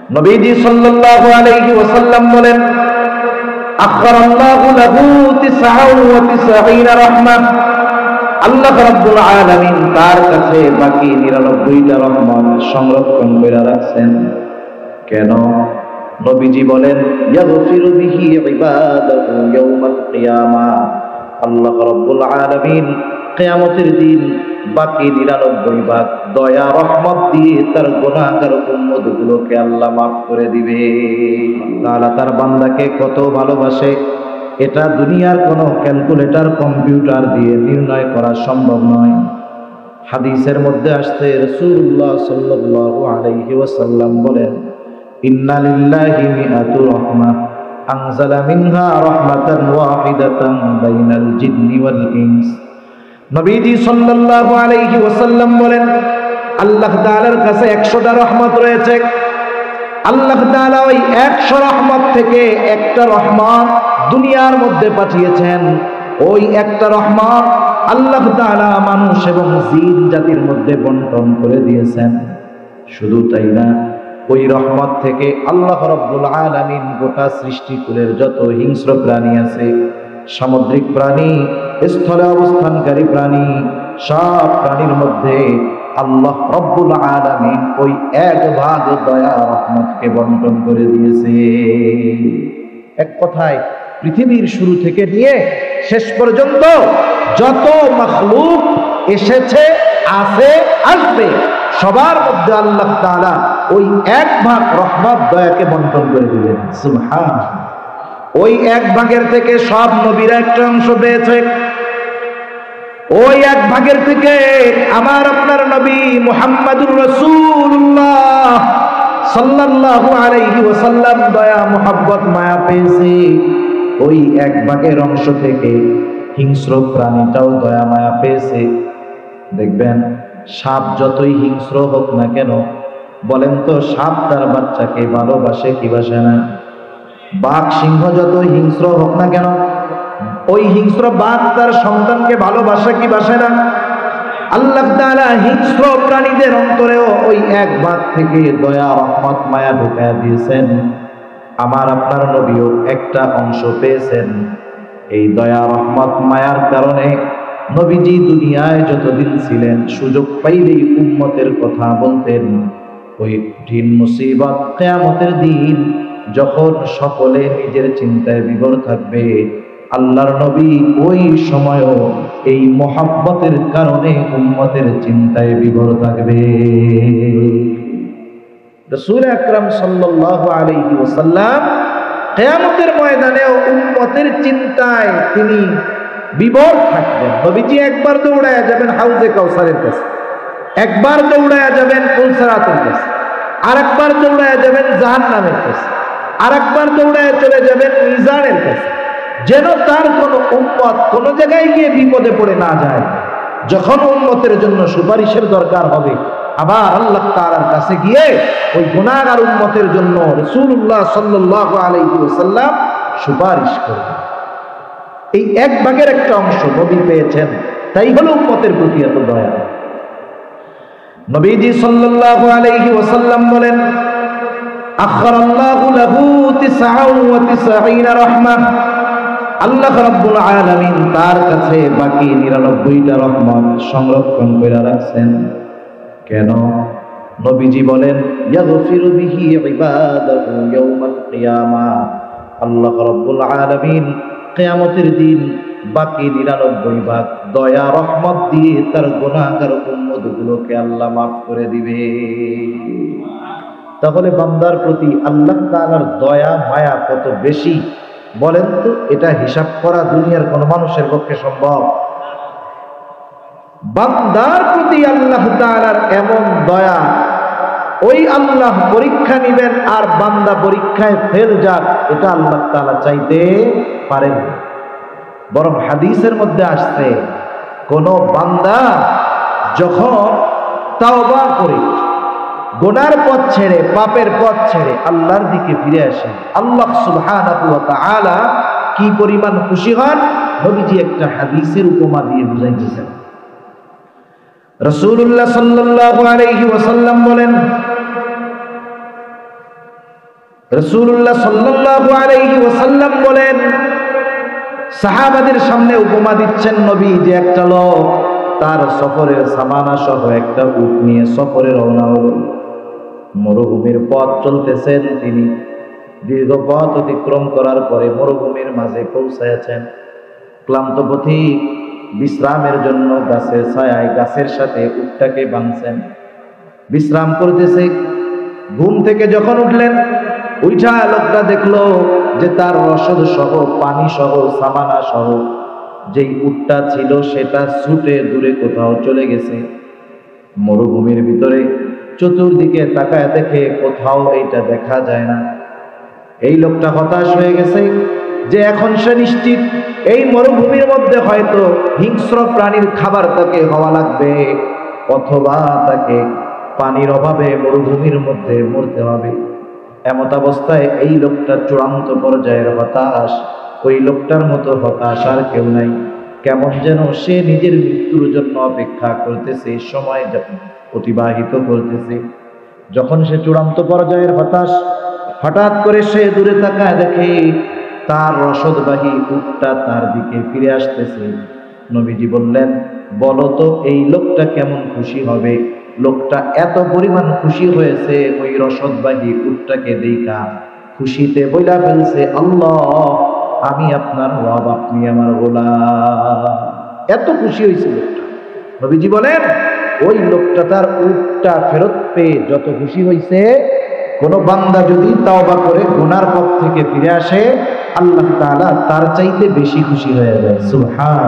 নবীজি সাল্লাল্লাহু আলাইহি ওয়াসাল্লাম বলেন, আখরাল্লাহু লাহু 99 রাহমাহ। আল্লাহ রাব্বুল আলামিন তার কাছে বাকি 99টা রহমত সংরক্ষণ করে রাখছেন। কেন? নবীজি বলেন, ইয়াগফিরু বিহি ইবাদাহু ইয়াউমাল কিয়ামাহ। আল্লাহ রাব্বুল আলামিন কিয়ামতের দিন বাকি 99 ভাগ দয়া রহমত দিয়ে তার গুনাহগার উম্মতগুলোকে আল্লাহ মাফ করে দিবে। তাআলা তার বান্দাকে কত ভালোবাসে এটা দুনিয়ার কোনো ক্যালকুলেটর কম্পিউটার দিয়ে নির্ণয় করা সম্ভব নয়। হাদিসের মধ্যে আসছে, রাসূলুল্লাহ সাল্লাল্লাহু আলাইহি ওয়াসাল্লাম বলেন, ইন্না লিল্লাহি মিআতু রাহমাহ আনজালা মিনহা রাহমাতান ওয়াহিদাতান বাইনাল জিন্নি ওয়াল ইনস। নবীজি সাল্লাল্লাহু আলাইহি ওয়াসাল্লাম বলেন, আল্লাহ তাআলার কাছে 100টা রহমত রয়েছে। আল্লাহ তাআলা ওই 100 রহমত থেকে একটা রহমত দুনিয়ার মধ্যে পাঠিয়েছেন। ওই একটা রহমত আল্লাহ তাআলা মানুষ এবং জিন জাতির মধ্যে বন্টন করে দিয়েছেন। শুধু তাই না, ওই রহমত থেকে আল্লাহ রাব্বুল আলামিন গোটা সৃষ্টিকুলের যত হিংস্র প্রাণী আছে, সামুদ্রিক প্রাণী, স্থলে অবস্থানকারী প্রাণী, সব প্রাণীর মধ্যে আল্লাহ রাব্বুল আলামিন ওই 1 ভাগ দয়া রহমতকে বন্টন করে দিয়েছে। এক কথায় পৃথিবীর শুরু থেকে নিয়ে শেষ পর্যন্ত যত মাখলুক এসেছে, আছে, আসবে, সবার মধ্যে আল্লাহ তাআলা ওই 1 ভাগ রহমত দয়াকে বন্টন করে দিলেন। সুবহানাল্লাহ। ওই 1 ভাগের থেকে সব নবীরা একটা অংশ পেয়েছে। ওই 1 ভাগের থেকে আমার আপনার নবী মুহাম্মাদুর রাসূলুল্লাহ সাল্লাল্লাহু আলাইহি ওয়াসাল্লাম দয়া, মুহাব্বত, মায়া পেয়েছে। ওই 1 ভাগের অংশ থেকে হিংস্র প্রাণীটাও দয়া মায়া পেয়েছে। দেখবেন, সাপ যতই হিংস্র হোক না কেন, বলেন তো সাপ তার বাচ্চাকে ভালোবাসে কি বাসে না? বাঘ সিংহ যতই হিংস্র হোক না কেন, ওই হিংস্র বাঘ তার সন্তানকে ভালোবাসে কি বাসে না? আল্লাহ তাআলা হিংস্র প্রাণীদের অন্তরেও ওই 1 ভাগ থেকে দয়া রহমত মায়া ঢুকায়া দিয়েছেন। আমার আপনার নবীও একটা অংশ পেয়েছেন। এই দয়া রহমত মায়ার কারণে নবীজি দুনিয়ায় যতদিন ছিলেন, সুযোগ পাইলেই উম্মতের কথা বলতেন। ওই কঠিন মুসিবত কিয়ামতের দিন যখন সকলে নিজের চিন্তায় বিভোর থাকবে, আল্লাহর নবী ওই সময়ও এই মহব্বতের কারণে উম্মতের চিন্তায় বিভোর থাকবে। রাসূল আকরাম সাল্লাল্লাহু আলাইহি ওয়াসাল্লাম কিয়ামতের ময়দানেও উম্মতের চিন্তায় তিনি বিভোর থাকবেন। নবীজি একবার দৌড়ায়া যাবেন হাউজে কাউসারের কাছে, একবার দৌড়ায়া যাবেন পুলসরাতের কাছে, আরেকবার দৌড়ায়া যাবেন জাহান্নামের কাছে, আরেকবার দৌড়ায়া চলে যাবেন মিজানের কাছে, যেন তার কোন উম্মত কোন জায়গায় গিয়ে বিপদে পড়ে না যায়। যখন উম্মতের জন্য সুপারিশের দরকার হবে, আবার আল্লাহ তাআলার কাছে গিয়ে ওই গুনাহগার উম্মতের জন্য রাসূলুল্লাহ সাল্লাল্লাহু আলাইহি ওয়াসাল্লাম সুপারিশ করবেন। এই 1 ভাগের একটা অংশ নবী পেয়েছেন, তাই হলো উম্মতের প্রতি এত দয়া। নবীজি সাল্লাল্লাহু আলাইহি ওয়াসাল্লাম বলেন, আখরাল্লাহু লাহু 99 রাহমাহ। আল্লাহ রাব্বুল আলামিন তার কাছে বাকি 99টা রহমত সংরক্ষণ করে রাখছেন। কেন? নবীজি বলেন, ইয়াগফিরু বিহি ইবাদাহু ইয়াউমাল কিয়ামাহ। আল্লাহ রাব্বুল আলামিন কিয়ামতের দিন বাকি 99 ভাগ দয়া রহমত দিয়ে তার গুনাহগার উম্মতগুলোকে আল্লাহ মাফ করে দিবে। তাহলে বান্দার প্রতি আল্লাহ তাআলার দয়া মায়া কত বেশি বলেন তো? এটা হিসাব করা দুনিয়ার কোন মানুষের পক্ষে সম্ভব? বান্দার প্রতি আল্লাহ তাআলার এমন দয়া, ওই আল্লাহ পরীক্ষা নিবেন আর বান্দা পরীক্ষায় ফেল যাক, এটা আল্লাহ তাআলা চাইতে পারেন। বরং হাদিসের মধ্যে আসছে, কোন বান্দা যখন তাওবা করে গুনার পথ ছেড়ে, পাপের পথ ছেড়ে আল্লাহর দিকে ফিরে আসে, আল্লাহ সুবহানাহু ওয়া তাআলা কি পরিমাণ খুশি হন, নবীজি একটা হাদিসের উপমা দিয়ে বুঝাইতেছেন। রাসূলুল্লাহ সাল্লাল্লাহু আলাইহি ওয়াসাল্লাম বলেন, রাসূলুল্লাহ সাল্লাল্লাহু আলাইহি ওয়াসাল্লাম বলেন, সাহাবাদের সামনে উপমা দিচ্ছেন নবী, যে একটা লোক তার সফরের সামানা সহ একটা উট নিয়ে সফরে রওনা হলো। মরুভূমির পথ চলতেছেন তিনি। দীর্ঘ পথ অতিক্রম করার পরে মরুভূমির মাঝে পৌঁছায়াছেন। ক্লান্ত পথিক বিশ্রামের জন্য গাছের ছায়ায় গাছের সাথে উটটাকে বাঁধছেন, বিশ্রাম করতেছে। ঘুম থেকে যখন উঠলেন, উঠা লোকটা দেখলো যে তার রসদ সহ পানি সহ সামানা সহ যেই উটটা ছিল সেটা ছুটে দূরে কোথাও চলে গেছে। মরুভূমির ভিতরে চতুর্দিকে তাকায় দেখে কোথাও এইটা দেখা যায় না। এই লোকটা হতাশ হয়ে গেছে যে এখন সে নিশ্চিত এই মরুভূমির মধ্যে হয়তো হিংস্র প্রাণীর খাবার তাকে হওয়া লাগবে, অথবা তাকে পানির অভাবে মরুভূমির মধ্যে মরতে হবে। এমত অবস্থায় এই লোকটা চূড়ান্ত পর্যায়ের হতাশ। ওই লোকটার মতো হতাশ আর কেউ নাই। কেমন যেন সে নিজের মৃত্যুর জন্য অপেক্ষা করতেছে, সময় অতিবাহিত করতেছে। যখন সে চূড়ান্ত পর্যায়ের হতাশ, হঠাৎ করে সে দূরে তাকায় দেখে তার রসদবাহী উটটা তার দিকে ফিরে আসতেছে। নবীজি বললেন, বলো তো এই লোকটা কেমন খুশি হবে? লোকটা এত পরিমাণ খুশি হয়েছে ওই রসদবাহী উটটাকে দেখা, খুশিতে বইলা ফেলছে, আল্লাহ আমি আপনার রব, আপনি আমার গোলাম। এত খুশি হয়েছে লোকটা। নবীজি বলেন, ওই লোকটা তার উটটা ফেরত পেয়ে যত খুশি হয়েছে, কোন বান্দা যদি তাওবা করে গুনার পথ থেকে ফিরে আসে, আল্লাহ তাআলা তার চাইতে বেশি খুশি হয়ে যায়। সুবহান।